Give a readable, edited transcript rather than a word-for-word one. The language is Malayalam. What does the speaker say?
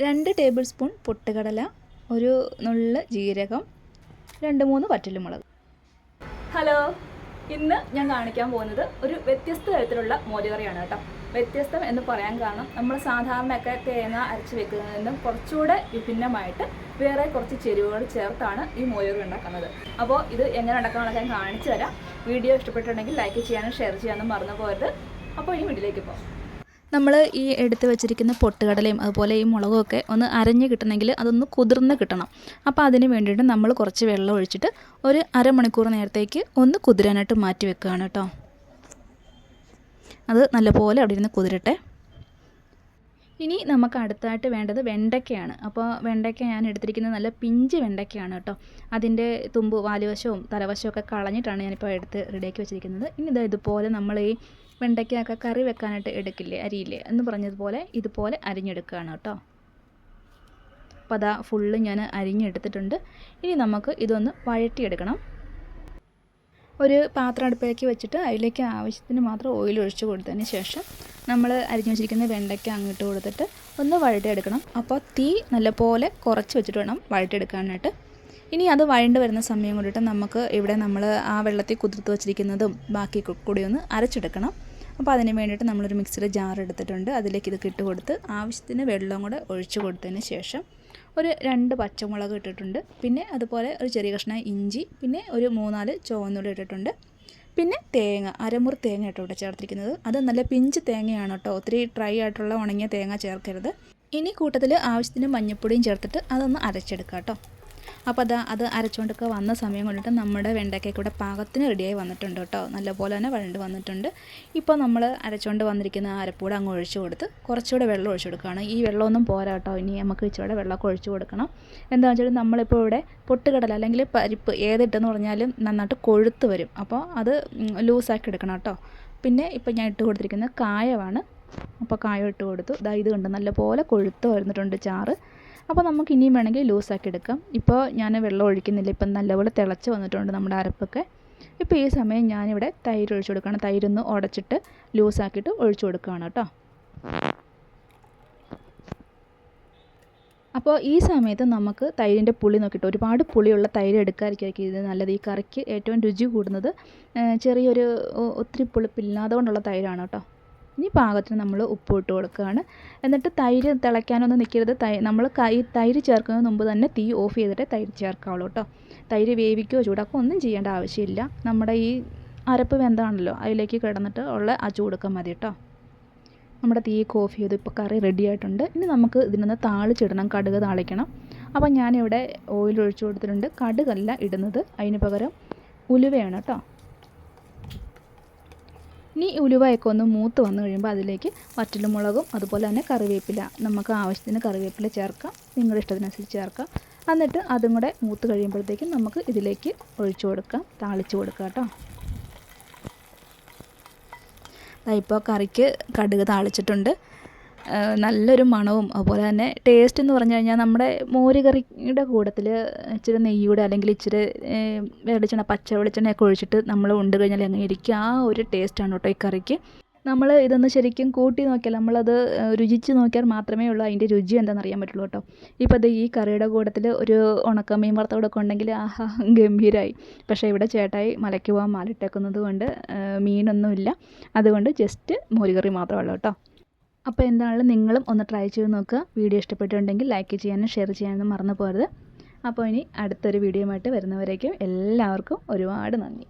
2 ടേബിൾ സ്പൂൺ പൊട്ടുകടല, ഒരു നുള്ള് ജീരകം, 2-3 വറ്റൽമുളക്. ഹലോ, ഇന്ന് ഞാൻ കാണിക്കാൻ പോകുന്നത് ഒരു വ്യത്യസ്ത തരത്തിലുള്ള മോരുകറിയാണ് കേട്ടോ. വ്യത്യസ്തം എന്ന് പറയാൻ കാരണം നമ്മൾ സാധാരണയൊക്കെ തേങ്ങ അരച്ച് വെക്കുന്നതിൽ നിന്നും കുറച്ചുകൂടെ വിഭിന്നമായിട്ട് വേറെ കുറച്ച് ചേരുവകൾ ചേർത്താണ് ഈ മോരുകറി ഉണ്ടാക്കുന്നത്. അപ്പോൾ ഇത് എങ്ങനെ ഉണ്ടാക്കാമെന്നൊക്കെ ഞാൻ കാണിച്ചു തരാം. വീഡിയോ ഇഷ്ടപ്പെട്ടിട്ടുണ്ടെങ്കിൽ ലൈക്ക് ചെയ്യാനും ഷെയർ ചെയ്യാനും മറന്നു പോകരുത്. അപ്പോൾ ഈ വീഡിയോയിലേക്ക് പോകാം. നമ്മൾ ഈ എടുത്ത് വെച്ചിരിക്കുന്ന പൊട്ടുകടലയും അതുപോലെ ഈ മുളകും ഒക്കെ ഒന്ന് അരഞ്ഞ് കിട്ടണമെങ്കിൽ അതൊന്ന് കുതിർന്ന് കിട്ടണം. അപ്പോൾ അതിന് വേണ്ടിയിട്ട് നമ്മൾ കുറച്ച് വെള്ളം ഒഴിച്ചിട്ട് ഒരു അരമണിക്കൂർ നേരത്തേക്ക് ഒന്ന് കുതിരാനായിട്ട് മാറ്റി വെക്കുകയാണ് കേട്ടോ. അത് നല്ലപോലെ അവിടെ ഇരുന്ന് കുതിരട്ടെ. ഇനി നമുക്ക് അടുത്തായിട്ട് വേണ്ടത് വെണ്ടയ്ക്കയാണ്. അപ്പോൾ വെണ്ടയ്ക്ക ഞാൻ എടുത്തിരിക്കുന്നത് നല്ല പിഞ്ച് വെണ്ടയ്ക്കയാണ് കേട്ടോ. അതിൻ്റെ തുമ്പ് വാലുവശവും തലവശവും ഒക്കെ കളഞ്ഞിട്ടാണ് ഞാനിപ്പോൾ എടുത്ത് റെഡിയാക്കി വെച്ചിരിക്കുന്നത്. ഇനി ഇതുപോലെ നമ്മൾ ഈ വെണ്ടയ്ക്കൊക്കെ കറി വെക്കാനായിട്ട് എടുക്കില്ലേ, അരിയില്ലേ എന്ന് പറഞ്ഞതുപോലെ ഇതുപോലെ അരിഞ്ഞെടുക്കുകയാണ് കേട്ടോ. അപ്പോൾ അതാ ഫുള്ള് ഞാൻ അരിഞ്ഞെടുത്തിട്ടുണ്ട്. ഇനി നമുക്ക് ഇതൊന്ന് വഴറ്റിയെടുക്കണം. ഒരു പാത്രം അടുപ്പിലേക്ക് വെച്ചിട്ട് അതിലേക്ക് ആവശ്യത്തിന് മാത്രം ഓയിൽ ഒഴിച്ച് കൊടുത്തതിന് ശേഷം നമ്മൾ അരിഞ്ഞു വെച്ചിരിക്കുന്ന വെണ്ടയ്ക്ക അങ്ങോട്ട് കൊടുത്തിട്ട് ഒന്ന് വഴറ്റിയെടുക്കണം. അപ്പോൾ തീ നല്ലപോലെ കുറച്ച് വെച്ചിട്ട് വേണം വഴറ്റിയെടുക്കാനായിട്ട്. ഇനി അത് വഴണ്ട് വരുന്ന സമയം കൊണ്ടിട്ട് നമുക്ക് ഇവിടെ നമ്മൾ ആ വെള്ളത്തിൽ കുതിർത്ത് വെച്ചിരിക്കുന്നതും ബാക്കി കൂടി ഒന്ന് അരച്ചെടുക്കണം. അപ്പോൾ അതിന് വേണ്ടിയിട്ട് നമ്മളൊരു മിക്സിയുടെ ജാർ എടുത്തിട്ടുണ്ട്. അതിലേക്ക് ഇത് ഇട്ട് കൊടുത്ത് ആവശ്യത്തിന് വെള്ളം കൂടെ ഒഴിച്ച് കൊടുത്തതിന് ശേഷം ഒരു 2 പച്ചമുളക് ഇട്ടിട്ടുണ്ട്. പിന്നെ അതുപോലെ ഒരു ചെറിയ കഷ്ണം ഇഞ്ചി, പിന്നെ ഒരു 3-4 ചുവന്നുള്ളി ഇട്ടിട്ടുണ്ട്. പിന്നെ തേങ്ങ, അരമുറി തേങ്ങ കേട്ടോ ഇവിടെ ചേർത്തിരിക്കുന്നത്. അത് നല്ല പിഞ്ച് തേങ്ങയാണ് കേട്ടോ, ഒത്തിരി ഡ്രൈ ആയിട്ടുള്ള ഉണങ്ങിയ തേങ്ങ ചേർക്കരുത്. ഇനി കൂട്ടത്തിൽ ആവശ്യത്തിന് മഞ്ഞൾപ്പൊടിയും ചേർത്തിട്ട് അതൊന്ന് അരച്ചെടുക്കാം കേട്ടോ. അപ്പോൾ അത് അരച്ചുകൊണ്ടൊക്കെ വന്ന സമയം കൊണ്ടിട്ട് നമ്മുടെ വെണ്ടയ്ക്കൊക്കെ ഇവിടെ പാകത്തിന് റെഡിയായി വന്നിട്ടുണ്ട് കേട്ടോ. നല്ലപോലെ തന്നെ വഴണ്ട് വന്നിട്ടുണ്ട്. ഇപ്പോൾ നമ്മൾ അരച്ചുകൊണ്ട് വന്നിരിക്കുന്ന അരപ്പൂടെ അങ്ങ് ഒഴിച്ച് കൊടുത്ത് കുറച്ചുകൂടെ വെള്ളം ഒഴിച്ച് കൊടുക്കുകയാണ്. ഈ വെള്ളമൊന്നും പോരാ കേട്ടോ, ഇനി നമുക്ക് ഇച്ചിരി വെള്ളമൊക്കെ ഒഴിച്ച് കൊടുക്കണം. എന്താണെന്ന് വെച്ചാൽ നമ്മളിപ്പോൾ ഇവിടെ പൊട്ടുകടല അല്ലെങ്കിൽ പരിപ്പ് ഏതിട്ടെന്ന് പറഞ്ഞാലും നന്നായിട്ട് കൊഴുത്ത് വരും. അപ്പോൾ അത് ലൂസാക്കി എടുക്കണം കേട്ടോ. പിന്നെ ഇപ്പോൾ ഞാൻ ഇട്ട് കൊടുത്തിരിക്കുന്നത് കായമാണ്. അപ്പോൾ കായം ഇട്ട് കൊടുത്തു. ഇത് കണ്ട് നല്ലപോലെ കൊഴുത്ത് വരുന്നിട്ടുണ്ട് ചാറ്. അപ്പോൾ നമുക്ക് ഇനിയും വേണമെങ്കിൽ ലൂസാക്കി എടുക്കാം. ഇപ്പോൾ ഞാൻ വെള്ളം ഒഴിക്കുന്നില്ല. ഇപ്പം നല്ലപോലെ തിളച്ച് വന്നിട്ടുണ്ട് നമ്മുടെ അരപ്പൊക്കെ. ഇപ്പോൾ ഈ സമയം ഞാനിവിടെ തൈര് ഒഴിച്ച് കൊടുക്കുകയാണ്. തൈരൊന്ന് ഉടച്ചിട്ട് ലൂസാക്കിയിട്ട് ഒഴിച്ച് കൊടുക്കുകയാണ് കേട്ടോ. അപ്പോൾ ഈ സമയത്ത് നമുക്ക് തൈരിൻ്റെ പുളി നോക്കിയിട്ട് ഒരുപാട് പുളിയുള്ള തൈര് എടുക്കാതിരിക്കും ഇത് നല്ലത്. ഈ കറിക്ക് ഏറ്റവും രുചി കൂടുന്നത് ചെറിയൊരു ഒത്തിരി പുളിപ്പില്ലാതെ കൊണ്ടുള്ള തൈരാണ് കേട്ടോ. ഇനി പാകത്തിന് നമ്മൾ ഉപ്പ് ഇട്ട് കൊടുക്കുകയാണ്. എന്നിട്ട് തൈര് തിളയ്ക്കാനൊന്നും നിൽക്കരുത്. നമ്മൾ തൈര് ചേർക്കുന്നതിന് മുമ്പ് തന്നെ തീ ഓഫ് ചെയ്തിട്ട് തൈര് ചേർക്കാവുള്ളൂ കേട്ടോ. തൈര് വേവിക്കുകയോ ചൂടാക്കുകയോ ഒന്നും ചെയ്യേണ്ട ആവശ്യമില്ല. നമ്മുടെ ഈ അരപ്പ് വെന്താണല്ലോ, അതിലേക്ക് കിടന്നിട്ട് ഉള്ള ആ ചൂടൊക്കെ മതി കേട്ടോ. നമ്മുടെ തീ ഓഫ് ചെയ്തു. ഇപ്പോൾ കറി റെഡി ആയിട്ടുണ്ട്. ഇനി നമുക്ക് ഇതിനൊന്ന് താളിച്ചിടണം, കടുക് താളിക്കണം. അപ്പോൾ ഞാനിവിടെ ഓയിൽ ഒഴിച്ച് കൊടുത്തിട്ടുണ്ട്. കടുകല്ല ഇടുന്നത്, അതിന് പകരം ഉലുവയാണ് കേട്ടോ. ഇനി ഉലുവയൊക്കെ ഒന്ന് മൂത്ത് വന്നു കഴിയുമ്പോൾ അതിലേക്ക് വറ്റൽമുളകും അതുപോലെ തന്നെ കറിവേപ്പില, നമുക്ക് ആവശ്യത്തിന് കറിവേപ്പില ചേർക്കാം, നിങ്ങളുടെ ഇഷ്ടത്തിനനുസരിച്ച് ചേർക്കാം. എന്നിട്ട് അതും കൂടെ മൂത്ത് കഴിയുമ്പോഴത്തേക്കും നമുക്ക് ഇതിലേക്ക് ഒഴിച്ചു കൊടുക്കാം, താളിച്ച് കൊടുക്കാം കേട്ടോ. ഇപ്പോൾ കറിക്ക് കടുക് താളിച്ചിട്ടുണ്ട്. നല്ലൊരു മണവും അതുപോലെ തന്നെ ടേസ്റ്റ് എന്ന് പറഞ്ഞു കഴിഞ്ഞാൽ നമ്മുടെ മോര് കറിയുടെ കൂട്ടത്തിൽ ഇച്ചിരി നെയ്യൂടെ അല്ലെങ്കിൽ ഇച്ചിരി വെളിച്ചെണ്ണ, പച്ച വെളിച്ചെണ്ണയൊക്കെ ഒഴിച്ചിട്ട് നമ്മൾ ഉണ്ട് കഴിഞ്ഞാൽ അങ്ങനെ ഇരിക്കും. ആ ഒരു ടേസ്റ്റാണ് കേട്ടോ ഈ കറിക്ക്. നമ്മൾ ഇതൊന്ന് ശരിക്കും കൂട്ടി നോക്കിയാൽ, നമ്മളത് രുചിച്ച് നോക്കിയാൽ മാത്രമേ ഉള്ളൂ അതിൻ്റെ രുചി എന്താണെന്ന് അറിയാൻ പറ്റുള്ളൂ കേട്ടോ. ഇപ്പോൾ അത് ഈ കറിയുടെ കൂട്ടത്തിൽ ഒരു ഉണക്കമീൻ വറുത്തതൊക്കെ ഉണ്ടെങ്കിൽ ആഹാ ഗംഭീരമായി. പക്ഷേ ഇവിടെ ചേട്ടായി മലയ്ക്ക് പോകാൻ മാലിട്ടേക്കുന്നത് കൊണ്ട് മീനൊന്നുമില്ല. അതുകൊണ്ട് ജസ്റ്റ് മോരുകറി മാത്രമേ ഉള്ളൂ കേട്ടോ. അപ്പോൾ എന്താണെങ്കിലും നിങ്ങളും ഒന്ന് ട്രൈ ചെയ്ത് നോക്കുക. വീഡിയോ ഇഷ്ടപ്പെട്ടിട്ടുണ്ടെങ്കിൽ ലൈക്ക് ചെയ്യാനും ഷെയർ ചെയ്യാനും മറന്നു പോകരുത്. അപ്പോൾ ഇനി അടുത്തൊരു വീഡിയോയുമായിട്ട് വരുന്നവരേക്കും എല്ലാവർക്കും ഒരുപാട് നന്ദി.